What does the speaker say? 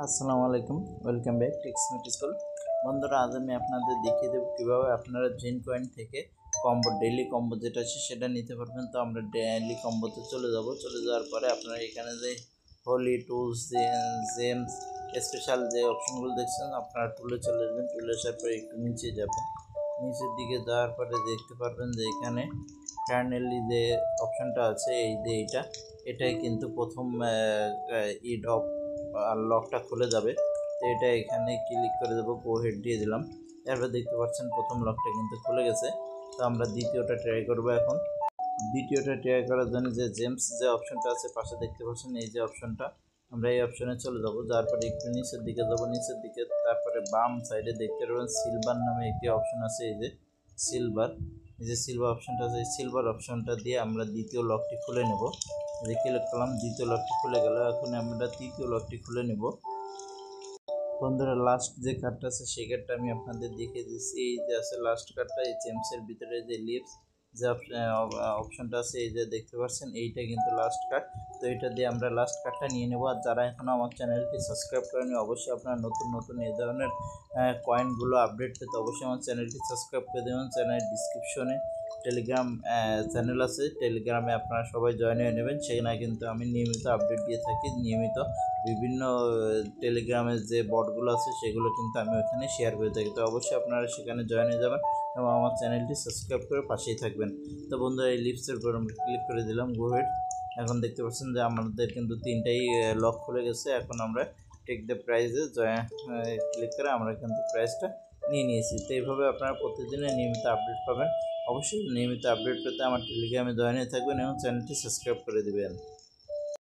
আসসালামু আলাইকুম, welcome back টেক্সমিট school. বন্ধুরা, আজ আমি আপনাদের দেখিয়ে দেবো কীভাবে আপনারা জেন কয়েন থেকে কম্বো ডেইলি কম্বো যেটা আছে সেটা নিতে পারবেন। তো আমরা ডেইলি কম্বোতে চলে যাওয়ার পরে আপনারা এখানে যে হোলি টুলস জেমস স্পেশাল যে অপশনগুলো দেখছেন আপনারা টুলে চলে যাবেন। টুলে আসার পরে একটু নিচে যাবেন, নিচের দিকে যাওয়ার পরে দেখতে পারবেন যে এখানে কার্নেলি যে অপশনটা আছে এই যে এটাই কিন্তু প্রথম ইড অফ আর লকটা খুলে যাবে। তো এটা এখানে ক্লিক করে দেবো, গো হেড দিয়ে দিলাম। এরপর দেখতে পাচ্ছেন প্রথম লকটা কিন্তু খুলে গেছে। তো আমরা দ্বিতীয়টা ট্রাই করবো এখন। দ্বিতীয়টা ট্রাই করার জন্য যে জেমস যে অপশনটা আছে পাশে দেখতে পাচ্ছেন এই যে অপশনটা, আমরা এই অপশনে চলে যাবো। যার পরে একটু নিচের দিকে যাবো, নিচের দিকে তারপরে বাম সাইডে দেখতে পাবেন সিলভার নামে একটি অপশন আছে। এই যে সিলভার অপশনটা আছে, এই সিলভার অপশনটা দিয়ে আমরা দ্বিতীয় লকটি খুলে নেব। যে ক্লিক করলাম, দ্বিতীয় লকটি খুলে গেল। এখন আমরা তৃতীয় লকটি খুলে নেব। বন্ধুরা, লাস্ট যে কার্ডটা আছে সেই কার্ডটা আমি আপনাদের দেখিয়ে দিচ্ছি। এই যে আছে লাস্ট কার্ডটা, এই জেমসের ভিতরে যে লিপস যে অপশনটা আছে এই যে দেখতে পাচ্ছেন এইটা কিন্তু লাস্ট কার্ড। তো এটা দিয়ে আমরা লাস্ট কার্ডটা নিয়ে নেব। আর যারা এখনও আমার চ্যানেলটি সাবস্ক্রাইব করেনি অবশ্যই আপনারা নতুন এই ধরনের কয়েনগুলো আপডেট পেতে অবশ্যই আমার চ্যানেলটি সাবস্ক্রাইব করে দেবেন। চ্যানেলের ডিসক্রিপশনে টেলিগ্রাম চ্যানেল আছে, টেলিগ্রামে আপনারা সবাই জয়েন হয়ে নেবেন। সেখানে কিন্তু আমি নিয়মিত আপডেট দিয়ে থাকি। নিয়মিত বিভিন্ন টেলিগ্রামের যে বটগুলো আছে সেগুলো কিন্তু আমি ওখানে শেয়ার করে থাকি। তো অবশ্যই আপনারা সেখানে জয়েন হয়ে যাবেন এবং আমার চ্যানেলটি সাবস্ক্রাইব করে পাশেই থাকবেন। তো বন্ধুরা, এই লিপসের উপর আমরা ক্লিক করে দিলাম, গো হেড। এখন দেখতে পাচ্ছেন যে আমাদের কিন্তু তিনটাই লক খুলে গেছে। এখন আমরা টেক দ্য প্রাইজে ক্লিক করে আমরা কিন্তু প্রাইসটা নিয়ে নিয়েছি। তো এইভাবে আপনারা প্রতিদিনের নিয়মিত আপডেট পাবেন। অবশ্যই নিয়মিত আপডেট পেতে আমার টেলিগ্রামে জয়েন হয়ে থাকবেন এবং চ্যানেলটি সাবস্ক্রাইব করে দেবেন।